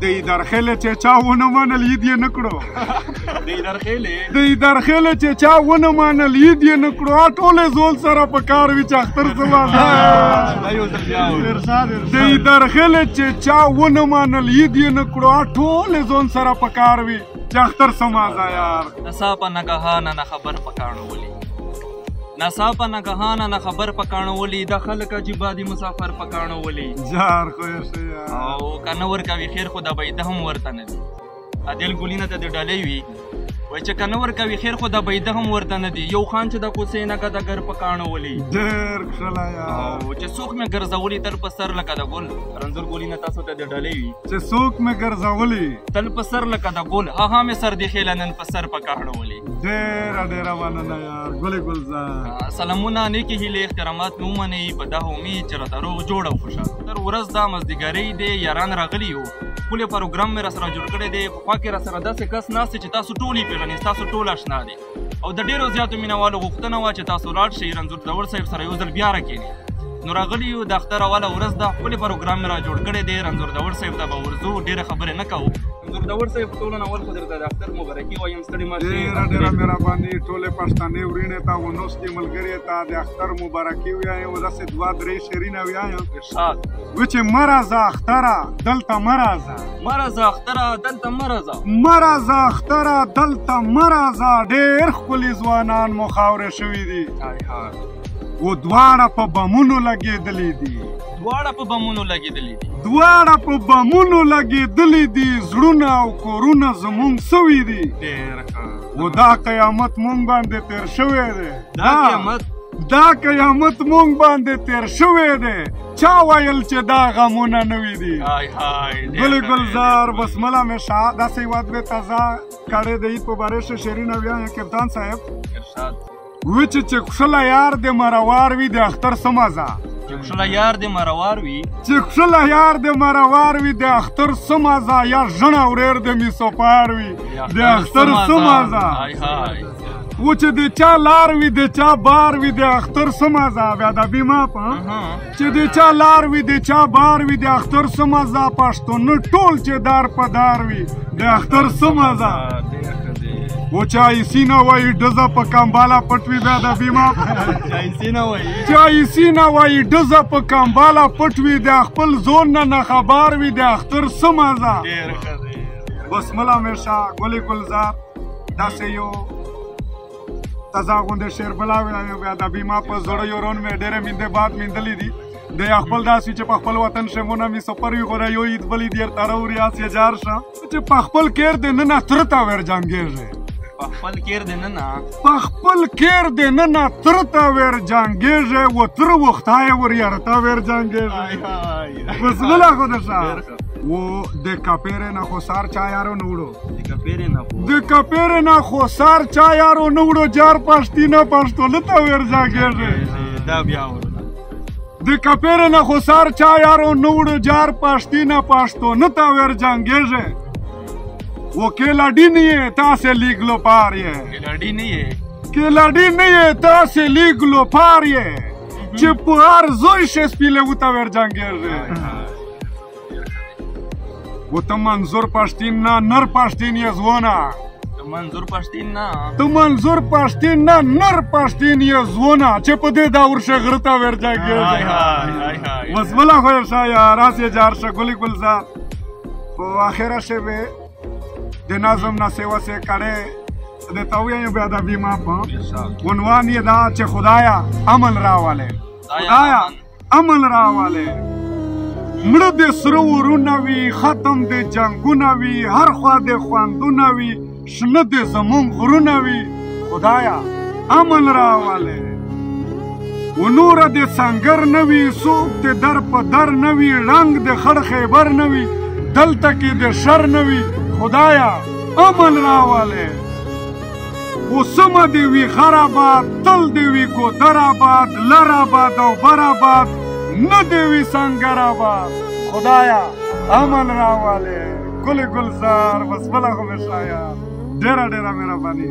دی درخیلې چې چا ونه منل عید یې نه کړو دی درخیلې چې چا ونه منل عید یې نه کړو ټولې زول سره په کار وي چې اختر سمازه دی درخیلې چې چا ونه منل عید یې نه کړو ټولې زول سره په کار وي چې اختر سمازه یار نصاپا نگهانه نه خبر پکانو ولی نصاپا نگهانه نه خبر پکانو ولی د خلک عجیبه دي مسافر پکانو ولی جار خو یې یار او کنه ورکوي خیر خو د بیده هم ورته نه دي عادل ګولینه ته د ډالۍ وي وای چې کنه ورکوي خیر خو د بیده هم ورته نه دي یو خان چې د کوڅې نه ګدګر پکانو ولی ډېر ښکلی یار او چې څوک مې ګرځولي تل په سر لکه د ګل رنځور ګولینه تاسو ته د ډالۍ وي چې څوک مې ګرځولي تل په سر لکه د ګل هغه مې سر دی خیله نن په سر پکانو ولی ډېره مننه یار ګلې ګلزار سلامونه نیکې هیلې احترامات مو ومنئ په دا امید چې راته روغ جوړ او خوشحاله تر ورځ دا مازدیګرۍ دی یاران راغلي یو ښکلی پروګرام مې راسره جوړ کړی دی په خوا کې راسره داسې کس ناست دی چې تاسو ټول یې پېژنئ ستاسو ټول اشنا دی او د ډېرو زیاتو مینهوالو غوښتنه وه چې تاسو لاړ شئ رنځور داور صاحب سره یو ځل بیا راکښېنئ نو راغلي یو د اختر اوله ورځ ده ښکلی پروګرام مې را جوړ کړی دی رنځور داور صاحب ته به ورځو ډېرې خبرې نه کوو رنځور داور صاحب ټولو نه اول خو درته د اختر مبارکي وایم ستړي مه شئ ډېره مهرباني ټولې پښتنې وروڼې ته و نوستې ملګرې ته د اختر مبارکي ووایم و داسې دوه درې شعرونه ووایم ارشاد و چې مه راځه اختره دلته مه راځه مه راځه اختره دلته مه راځه مه راځه اختره دلته مه راځه ډېر ښکلي ځوانان مو خاورې شوي دي و دواړه په بمونو لګېدلي دي دواړه په بمونو لګېدلي دي زړونه او کورونه زمونږ سوي دي و دا قیامت مونږ باندې تیر شوی دی دا قیامت مونږ باندې تیر شوی دی چا ویل چې دا غمونه نوي دي ګلې ګلزار بسمله مې شاه داسې هېواد مې تازه کړی د عید په باره شه شعرونه ویایم کپتان صاحب وی چې کښله یار د مروار وي د اختر څه مزه چې کښله یار د مروار وي د اختر څه مزه یا ژڼه ورېر د میسوپار وي د اختر څه مزه و چې د چا لار وي د چا بار وي د اختر څه مزه بیا د بیماپ چې د چا لار وي د چا بار وي د اختر څه مزه پښتون ټول چې دار په دار وي د اختر څه مزه و چایسی نه وایي ډزه په کمباله پټ وي بیا د بیماپ چایسی نه وایي ډزه په کمباله پټ وي د خپل زون نه خبر وي د اختر څه مزه بسمله مې شاه ګلې ګلزار داسې یو تازه غوندې شعر بلا ویایم بیا د بیما په زړه یو رون مې ډېرې میندې باد میندلې دي د خپل داسې چې په خپل وطن شمونه مې سفر وي غوره یو عید بلې دیر تاره وریاس یې جار شه چې په خپل کیر د ننه تره ته ور جنګېږي په خپل کیر د ننه تره ته ور جنګېږي و تره وختای ور یاره ته ور جنګېږي بسمله خو د شاه و د کپیرې نه خو سار چا یارو نه وړو جار پښتینه پښتونه ته ور جنګېږي د کپیرې نه خو سار چا یارو نه وړو جار پښتینه پښتونه ته ور جنګېږي वो केलाडी नहीं है तासे लीग लो पार ये केलाडी नहीं है तासे लीग लो पार ये चिपुआर जोई शेस पीले उतावर जाएंगे वो तो मंजूर पश्तीन ना नर पश्तीन ये ज़ोना तो मंजूर पश्तीन ना नर पश्तीन ये ज़ोना चिपदे दावर शे गरता वर जाएंगे वसमला खोयर शाया रासे जार शगुली गुलजार वो आखिरा शे बे د نظم نه سیوا سې کړې د ته ووایم بیا د بیما په عنوان یې دا چې خدایا امن راولې مړه د سره ورونه وي ختم د جنګونه وي هر خوا د خواندونه وي شنه د زمونږ غرونه وي خدایا امن راولې و نوره د سنګر نه وي څوک د در په در نه وي رنګ د خړ خیبر نه وي دلته کې د شر نه وي خدایا امن راواله و سمه دی وی خرابات تل دی وی ګودر آباد لر آباد او بر آباد نه دی وی سنګر آباد خدایا امن راواله ګل گلزار بسمله خو مې شایا ډېره مهرباني